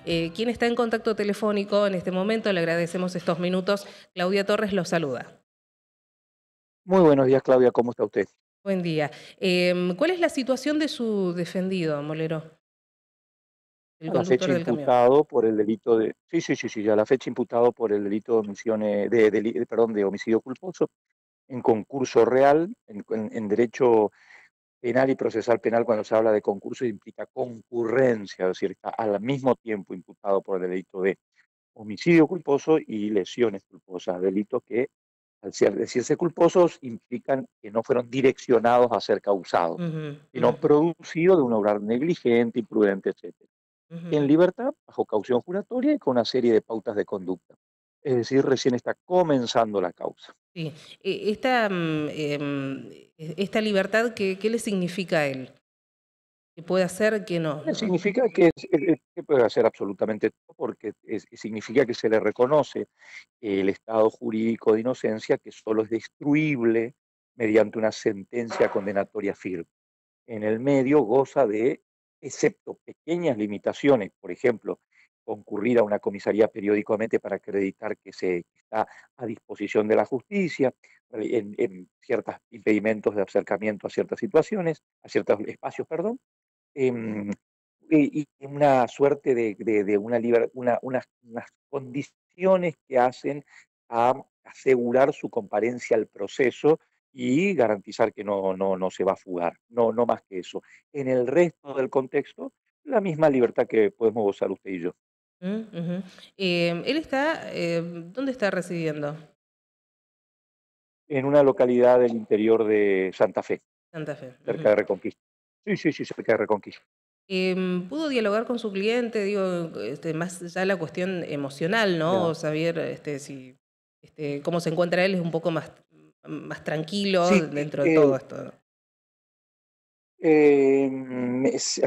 Quien está en contacto telefónico en este momento, le agradecemos estos minutos. Claudia Torres lo saluda. Muy buenos días, Claudia, ¿cómo está usted? Buen día. ¿Cuál es la situación de su defendido, Molero, el A la conductor fecha del camión? imputado por el delito de sí, a la fecha imputado por el delito de omisión, de homicidio culposo en concurso real, en derecho penal y procesal penal. Cuando se habla de concurso implica concurrencia, es decir, está al mismo tiempo imputado por el delito de homicidio culposo y lesiones culposas, delitos que, al decirse culposos, implican que no fueron direccionados a ser causados, Ujú, sino ujú, producidos de un obrar negligente, imprudente, etcétera. En ujú. libertad, bajo caución juratoria y con una serie de pautas de conducta. Es decir, recién está comenzando la causa. Sí. Esta libertad, ¿qué le significa a él? ¿Qué puede hacer, qué no? ¿No? Significa que puede hacer absolutamente todo, porque significa que se le reconoce el estado jurídico de inocencia, que solo es destruible mediante una sentencia condenatoria firme. En el medio goza de, excepto pequeñas limitaciones, por ejemplo, concurrir a una comisaría periódicamente para acreditar que se está a disposición de la justicia, en ciertos impedimentos de acercamiento a ciertas situaciones, a ciertos espacios, perdón, em, y una suerte de unas condiciones que hacen a asegurar su comparencia al proceso y garantizar que no se va a fugar, no más que eso. En el resto del contexto, la misma libertad que podemos gozar usted y yo, Ujú. Él está, ¿dónde está residiendo? en una localidad del interior de Santa Fe, Santa Fe. cerca de Reconquista. Sí, cerca de Reconquista. ¿Pudo dialogar con su cliente? Digo, más allá de la cuestión emocional, ¿no? O Mira, saber, si, cómo se encuentra él, es un poco más tranquilo sí, dentro de todo esto, ¿no?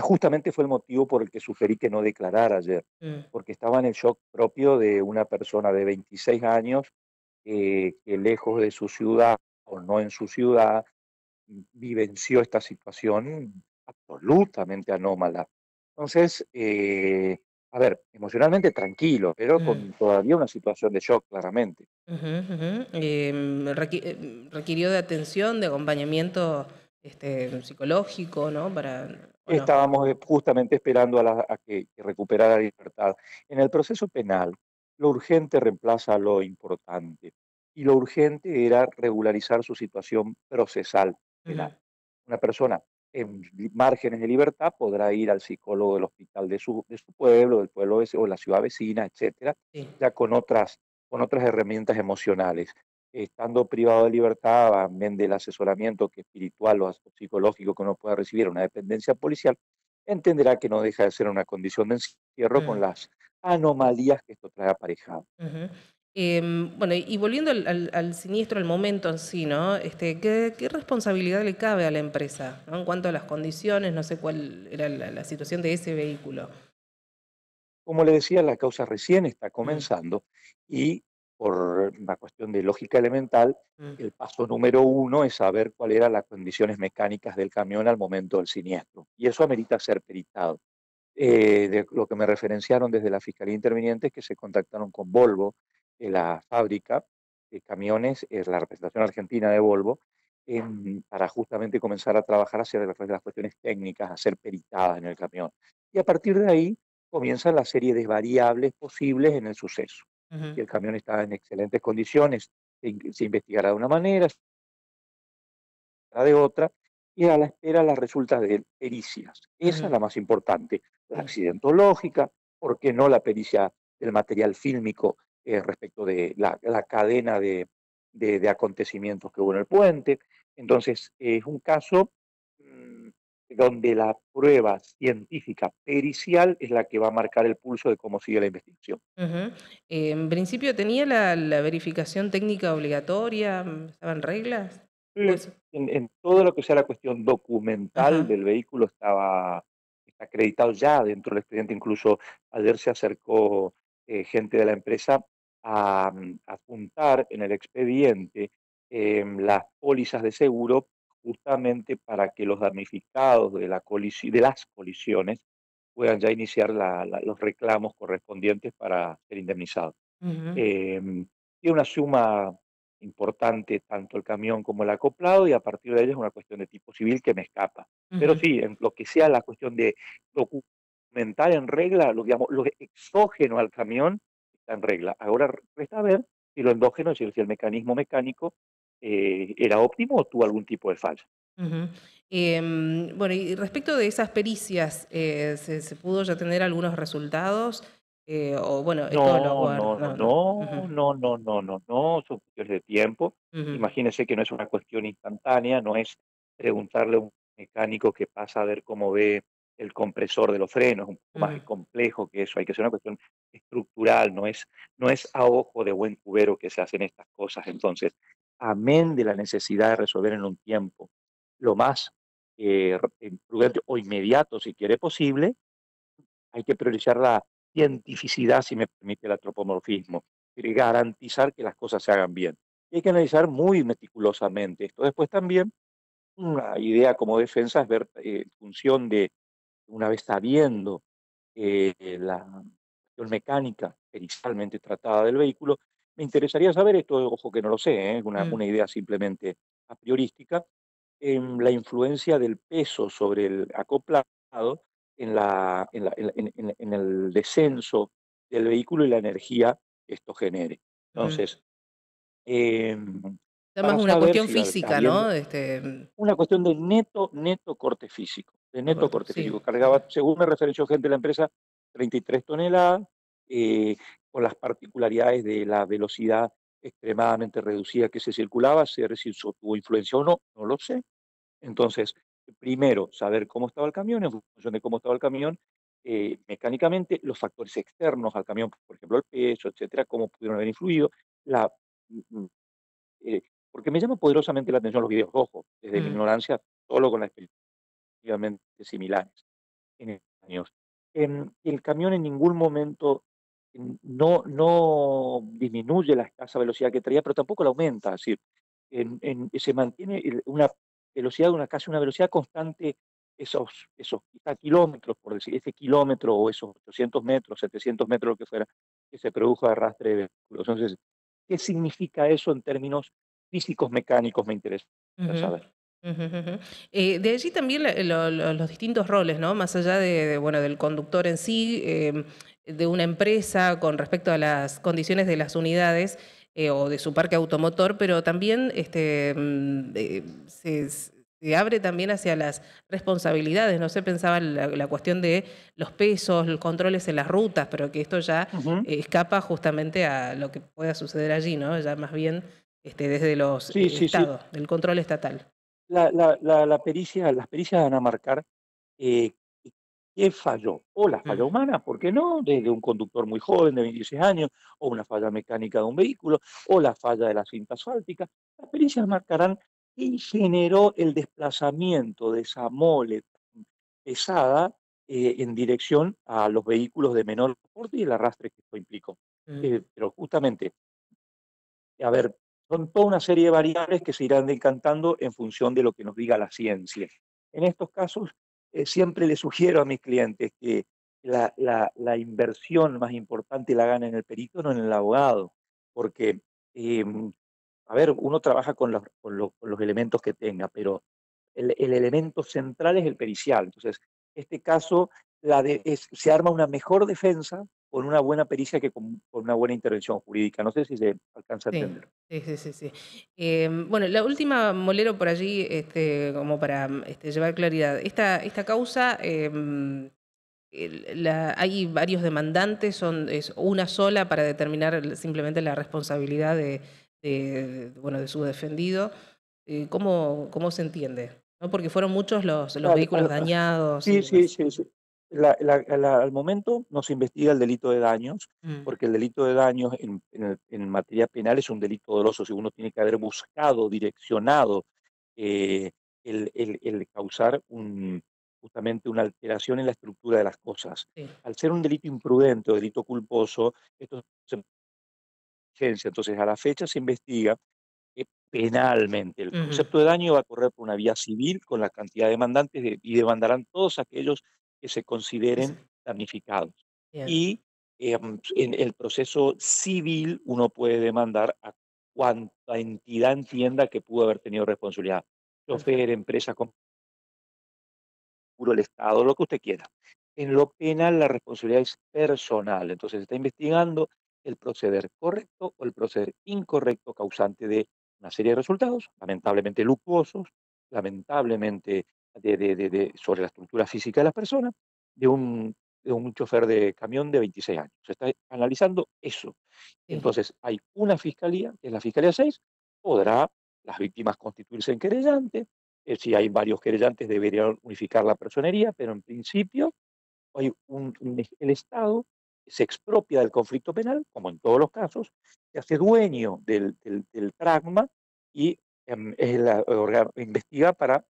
Justamente fue el motivo por el que sugerí que no declarara ayer, Mm, porque estaba en el shock propio de una persona de 26 años, que lejos de su ciudad o no en su ciudad, vivenció esta situación absolutamente anómala. Entonces, a ver, emocionalmente tranquilo, pero mm, con todavía una situación de shock, claramente. ujú, ujú. Requirió de atención, de acompañamiento, psicológico, ¿no? ¿O no? Estábamos justamente esperando a que recuperara la libertad. En el proceso penal, lo urgente reemplaza a lo importante, y lo urgente era regularizar su situación procesal Ujú, penal. Una persona en márgenes de libertad podrá ir al psicólogo del hospital de su pueblo, del pueblo o de la ciudad vecina, etcétera, sí. ya con otras herramientas emocionales. Estando privado de libertad, amén del asesoramiento que espiritual o psicológico que uno pueda recibir en una dependencia policial, entenderá que no deja de ser una condición de encierro con Mm. las anomalías que esto trae aparejado. Ujú. Bueno, y volviendo al siniestro, al momento en sí, ¿no? ¿Qué responsabilidad le cabe a la empresa, ¿no? En cuanto a las condiciones, no sé cuál era la situación de ese vehículo. Como le decía, la causa recién está Mm, comenzando, y por una cuestión de lógica elemental, mm, el paso número uno es saber cuáles eran las condiciones mecánicas del camión al momento del siniestro. Y eso amerita ser peritado. De lo que me referenciaron desde la Fiscalía Interviniente es que se contactaron con Volvo, la fábrica de camiones, es la representación argentina de Volvo, para justamente comenzar a trabajar hacia las cuestiones técnicas, hacer peritadas en el camión. Y a partir de ahí comienza la serie de variables posibles en el suceso. ujú, Si el camión está en excelentes condiciones, se investigará de una manera, de otra, y a la espera las resultas de pericias. Esa ujú, es la más importante, la mm, accidentológica, ¿por qué no la pericia del material fílmico, respecto de la cadena de acontecimientos que hubo en el puente? Entonces, es un caso, mm, donde la prueba científica pericial es la que va a marcar el pulso de cómo sigue la investigación. ujú. En principio, ¿tenía la verificación técnica obligatoria? ¿Estaba en reglas? Sí, Pues, en todo lo que sea la cuestión documental ajá. del vehículo está acreditado ya dentro del expediente. Incluso ayer se acercó, gente de la empresa a apuntar en el expediente, las pólizas de seguro, justamente para que los damnificados de las colisiones puedan ya iniciar los reclamos correspondientes para ser indemnizados. Ujú, Tiene una suma importante tanto el camión como el acoplado y a partir de ahí es una cuestión de tipo civil que me escapa. Pero ujú, sí, en lo que sea la cuestión de documentar en regla, digamos, lo exógeno al camión está en regla. Ahora resta ver si lo endógeno, es decir, si el mecanismo mecánico era óptimo o tuvo algún tipo de falla. ujú. Bueno, y respecto de esas pericias, ¿se pudo ya tener algunos resultados? O bueno, esto lo No, aguarda. no, no, No, no. Ujú, no, no, no, no, no, no, son cuestiones de tiempo. ujú, Imagínense que no es una cuestión instantánea, no es preguntarle a un mecánico que pasa a ver cómo ve el compresor de los frenos, es un poco más ujú, complejo que eso, hay que hacer una cuestión estructural, no es a ojo de buen cubero que se hacen estas cosas. Entonces, amén de la necesidad de resolver en un tiempo lo más prudente o inmediato, si quiere posible, hay que priorizar la cientificidad, si me permite el antropomorfismo, y garantizar que las cosas se hagan bien. Y hay que analizar muy meticulosamente esto. Después también, una idea como defensa es ver en función de, una vez sabiendo la cuestión mecánica pericialmente tratada del vehículo, me interesaría saber, esto ojo que no lo sé, es mm, una idea simplemente a priorística, en la influencia del peso sobre el acoplado en el descenso del vehículo y la energía que esto genere. ujú. Entonces, em, Es más para una saber cuestión si física, habiendo ¿no? una cuestión de neto corte físico, de neto corte Sí, físico. sí, sí. Cargaba, según me referenció gente de la empresa, 33 toneladas, eh, con las particularidades de la velocidad extremadamente reducida que se circulaba, si eso tuvo influencia o no, no lo sé. Entonces, primero, saber cómo estaba el camión, en función de cómo estaba el camión, mecánicamente, los factores externos al camión, por ejemplo, el peso, etcétera, cómo pudieron haber influido, la, mm, mm, eh, porque me llama poderosamente la atención los videos rojos, desde mi Mm, ignorancia, solo con la experiencia similares en años. El camión en ningún momento no disminuye la escasa velocidad que traía, pero tampoco la aumenta. Es decir, se mantiene una velocidad, casi una velocidad constante, esos quizá kilómetros, por decir, ese kilómetro o esos 800 metros, 700 metros, lo que fuera, que se produjo de arrastre de vehículos. Entonces, ¿qué significa eso en términos físicos mecánicos? Me interesa ujú, saber. ujú, ujú. De allí también los distintos roles, ¿no? Más allá bueno, del conductor en sí, de una empresa con respecto a las condiciones de las unidades o de su parque automotor, pero también se abre también hacia las responsabilidades. No sé, pensaba la cuestión de los pesos, los controles en las rutas, pero que esto ya Ujú. escapa justamente a lo que pueda suceder allí, ¿no? Ya más bien desde los Sí, sí, sí. estados, del control estatal. Las pericias van a marcar eh, qué falló, o la Mm, falla humana, ¿por qué no? Desde un conductor muy joven de 26 años, o una falla mecánica de un vehículo, o la falla de la cinta asfáltica. Las pericias marcarán qué generó el desplazamiento de esa mole pesada en dirección a los vehículos de menor porte y el arrastre que esto implicó. mm, Pero justamente a ver, son toda una serie de variables que se irán decantando en función de lo que nos diga la ciencia. En estos casos, siempre les sugiero a mis clientes que la inversión más importante la hagan en el perito, no en el abogado, porque, a ver, uno trabaja con los elementos que tenga, pero el elemento central es el pericial. Entonces, en este caso, se arma una mejor defensa con una buena pericia que con una buena intervención jurídica. No sé si se alcanza a sí, entender. sí, sí, sí, sí. Bueno, la última, Molero, por allí, como para llevar claridad. Esta causa, hay varios demandantes, es una sola para determinar simplemente la responsabilidad bueno, de su defendido. ¿Cómo se entiende? ¿No? Porque fueron muchos los Al- vehículos al- dañados y sí, sí, demás. sí, sí. Al momento no se investiga el delito de daños, Mm, porque el delito de daños en materia penal es un delito doloso, si uno tiene que haber buscado, direccionado eh, el causar justamente una alteración en la estructura de las cosas. sí. Al ser un delito imprudente o delito culposo, esto se emergencia. Entonces, a la fecha se investiga penalmente. El Ujú, concepto de daño va a correr por una vía civil con la cantidad de demandantes y demandarán todos aquellos que se Es- consideren damnificados. Bien, Y en el proceso civil uno puede demandar a cuanta entidad entienda que pudo haber tenido responsabilidad. Chofer, perfecto. empresa, puro el Estado, lo que usted quiera. En lo penal la responsabilidad es personal, entonces se está investigando el proceder correcto o el proceder incorrecto causante de una serie de resultados, lamentablemente luctuosos, lamentablemente sobre la estructura física de las personas, de un chofer de camión de 26 años. Se está analizando eso. Sí, Entonces hay una fiscalía, que es la Fiscalía 6, podrá las víctimas constituirse en querellante, si hay varios querellantes deberían unificar la personería, pero en principio hay el Estado se expropia del conflicto penal, como en todos los casos, se hace dueño del pragma y investiga para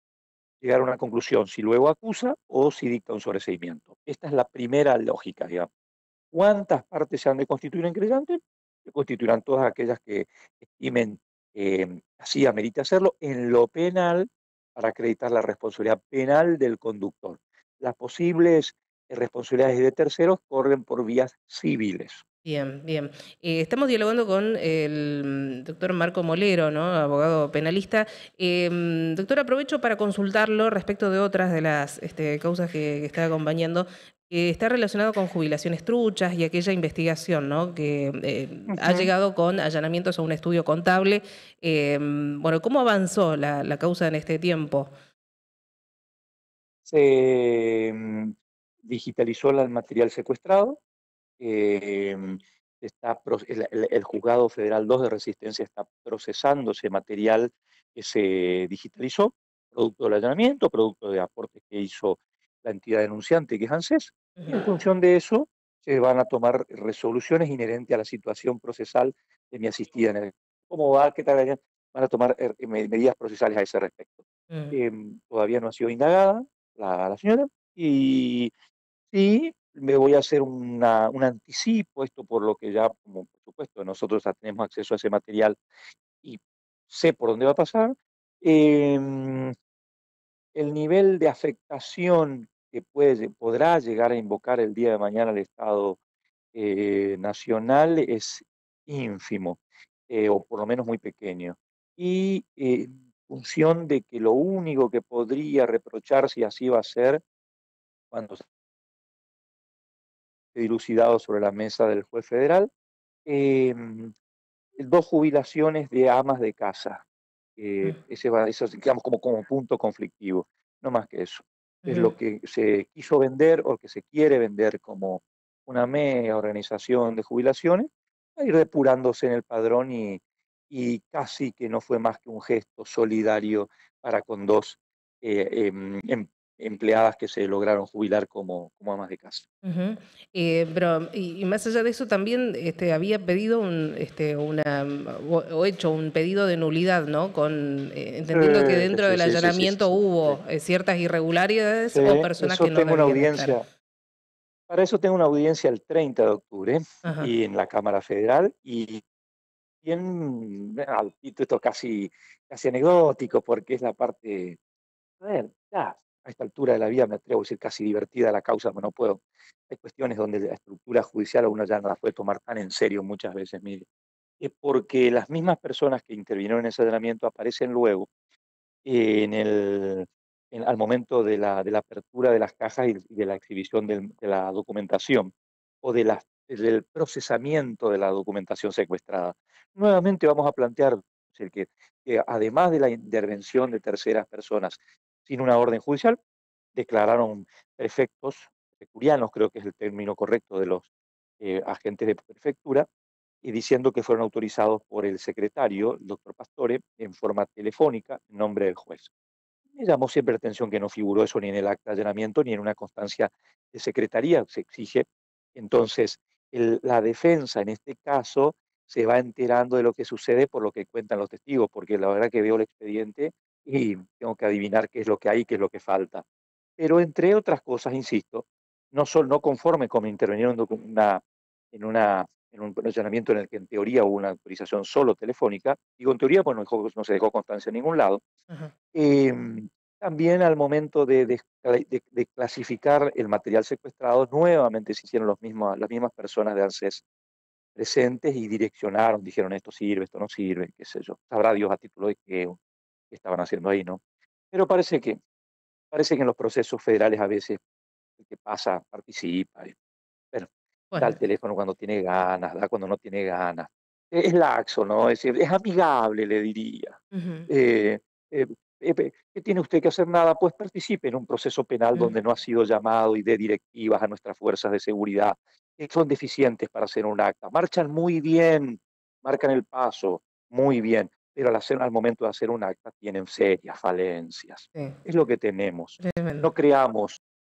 llegar a una conclusión, si luego acusa o si dicta un sobreseimiento. Esta es la primera lógica, digamos. ¿Cuántas partes se han de constituir en creyente? Se constituirán todas aquellas que estimen así amerita hacerlo en lo penal para acreditar la responsabilidad penal del conductor. Las posibles responsabilidades de terceros corren por vías civiles. bien, bien. Estamos dialogando con el doctor Marco Molero, ¿no? Abogado penalista. Doctor, aprovecho para consultarlo respecto de otras de las causas que está acompañando. Está relacionado con jubilaciones truchas y aquella investigación, ¿no? Que ha Ujú. llegado con allanamientos a un estudio contable. Bueno, ¿cómo avanzó la causa en este tiempo? Se digitalizó el material secuestrado. em, el Juzgado Federal 2 de Resistencia está procesando ese material que se digitalizó, producto del allanamiento, producto de aportes que hizo la entidad denunciante, que es ANSES, y en Ujú. función de eso se van a tomar resoluciones inherentes a la situación procesal de mi asistida en el. ¿Cómo va? ¿Qué tal? Van a tomar medidas procesales a ese respecto. Mm, Todavía no ha sido indagada la señora y sí, me voy a hacer un anticipo, esto por lo que ya, como por supuesto, nosotros ya tenemos acceso a ese material y sé por dónde va a pasar. Em, el nivel de afectación que podrá llegar a invocar el día de mañana el Estado nacional es ínfimo, o por lo menos muy pequeño. Y en función de que lo único que podría reprocharse, y así va a ser, cuando dilucidado sobre la mesa del juez federal, em, dos jubilaciones de amas de casa. mm, Eso es, digamos, como punto conflictivo, no más que eso. Es ujú. lo que se quiso vender o que se quiere vender como una mega organización de jubilaciones, a ir depurándose en el padrón y casi que no fue más que un gesto solidario para con dos empleadas que se lograron jubilar como amas de casa. Ujú. Pero, y más allá de eso, también había pedido o hecho un pedido de nulidad, ¿no? Sí, Entendiendo que sí, dentro sí, del sí, sí, sí, allanamiento sí, sí. hubo ciertas irregularidades Sí, o personas eso que no tengo una debían estar. audiencia, para eso tengo una audiencia el 30 de octubre Ajá. y en la Cámara Federal y bien, esto casi anecdótico porque es la parte, a ver, ya a esta altura de la vida me atrevo a decir casi divertida la causa, pero no puedo. Hay cuestiones donde la estructura judicial uno ya no la puede tomar tan en serio muchas veces, mire. Porque las mismas personas que intervinieron en ese allanamiento aparecen luego en al momento de la apertura de las cajas y de la exhibición de la documentación o del procesamiento de la documentación secuestrada. Nuevamente vamos a plantear, es decir, que además de la intervención de terceras personas sin una orden judicial, declararon prefectos, prefecturianos, creo que es el término correcto de los agentes de prefectura, y diciendo que fueron autorizados por el secretario, el doctor Pastore, en forma telefónica, en nombre del juez. Me llamó siempre la atención que no figuró eso ni en el acta de allanamiento ni en una constancia de secretaría, se exige. Entonces, la defensa en este caso se va enterando de lo que sucede por lo que cuentan los testigos, porque la verdad que veo el expediente y tengo que adivinar qué es lo que hay y qué es lo que falta. Pero entre otras cosas, insisto, no conforme con intervenir en un allanamiento en el que en teoría hubo una autorización solo telefónica, digo en teoría, pues no se dejó constancia en ningún lado, Ajá. eh, También al momento de clasificar el material secuestrado, nuevamente se hicieron las mismas personas de ANSES presentes y direccionaron, dijeron esto sirve, esto no sirve, qué sé yo. Sabrá Dios a título de qué estaban haciendo ahí, ¿no? Pero parece que en los procesos federales a veces el que pasa participa. Bueno, da el Bueno, teléfono cuando tiene ganas, da cuando no tiene ganas. Es laxo, ¿no? Es decir, es amigable, le diría. ujú, Eh, eh, ¿Qué tiene usted que hacer? Nada, pues participe en un proceso penal mm, donde no ha sido llamado y dé directivas a nuestras fuerzas de seguridad, que son deficientes para hacer un acta. Marchan muy bien, marcan el paso, muy bien, pero al momento de hacer un acta tienen serias falencias. sí, Es lo que tenemos. tremendo.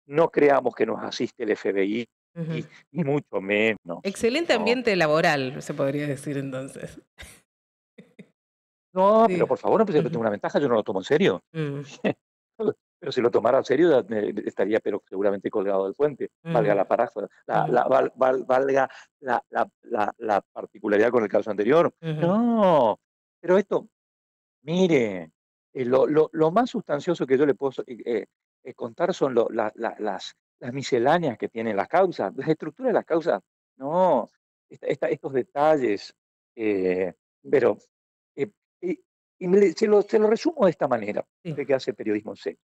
No creamos que nos asiste el FBI, Ujú. ni mucho menos. Excelente No, ambiente laboral, se podría decir entonces. no, pero Sí. por favor, no piense que tengo Ujú, una ventaja, yo no lo tomo en serio. mm, Pero si lo tomara en serio, estaría, pero seguramente colgado del puente, valga ujú, la paraza, ujú, valga la particularidad con el caso anterior. ujú. No, pero esto, mire, lo más sustancioso que yo le puedo contar son las misceláneas que tienen las causas, las estructuras de las causas, no, estos detalles, eh, pero, eh, y, se lo resumo de esta manera, Sí, usted que hace periodismo serio.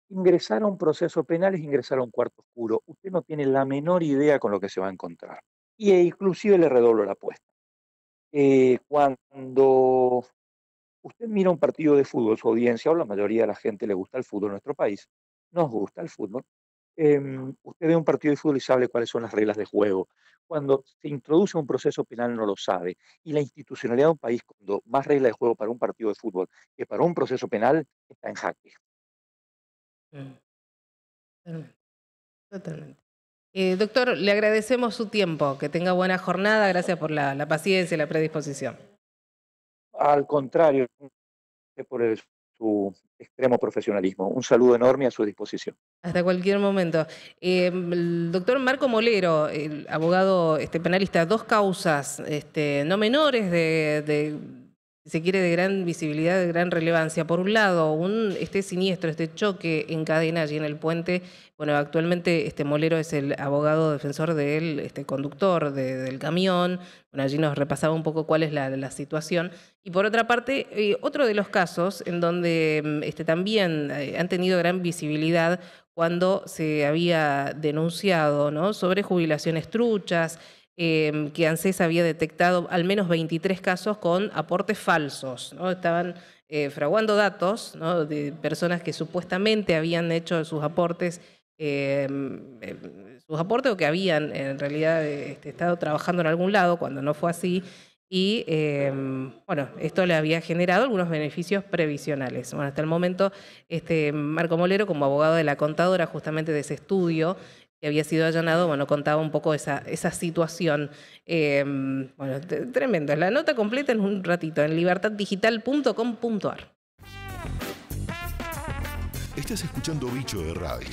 Ingresar a un proceso penal es ingresar a un cuarto oscuro. Usted no tiene la menor idea con lo que se va a encontrar. Inclusive le redoblo la apuesta. Cuando usted mira un partido de fútbol, su audiencia o la mayoría de la gente le gusta el fútbol en nuestro país, nos gusta el fútbol. Usted ve un partido de fútbol y sabe cuáles son las reglas de juego. Cuando se introduce un proceso penal no lo sabe. Y la institucionalidad de un país, cuando más reglas de juego para un partido de fútbol que para un proceso penal, está en jaque. mm, totalmente, totalmente. Doctor, le agradecemos su tiempo, que tenga buena jornada, gracias por la paciencia y la predisposición. Al contrario, por su extremo profesionalismo. Un saludo enorme a su disposición. Hasta cualquier momento. El doctor Marco Molero, el abogado penalista, dos causas no menores si se quiere, de gran visibilidad, de gran relevancia. Por un lado, este siniestro, este choque en cadena allí en el puente. Bueno, actualmente Molero es el abogado defensor del conductor del camión. Bueno, allí nos repasaba un poco cuál es la situación. Y por otra parte, otro de los casos en donde también han tenido gran visibilidad cuando se había denunciado, ¿no?, sobre jubilaciones truchas, que ANSES había detectado al menos 23 casos con aportes falsos, ¿no? Estaban fraguando datos, ¿no?, de personas que supuestamente habían hecho sus aportes o que habían en realidad estado trabajando en algún lado cuando no fue así. Y bueno, esto le había generado algunos beneficios previsionales. Bueno, hasta el momento, Marco Molero, como abogado de la contadora justamente de ese estudio que había sido allanado, bueno, contaba un poco esa situación. Bueno, tremendo. La nota completa en un ratito en libertaddigital.com.ar. Estás escuchando Bicho de Radio.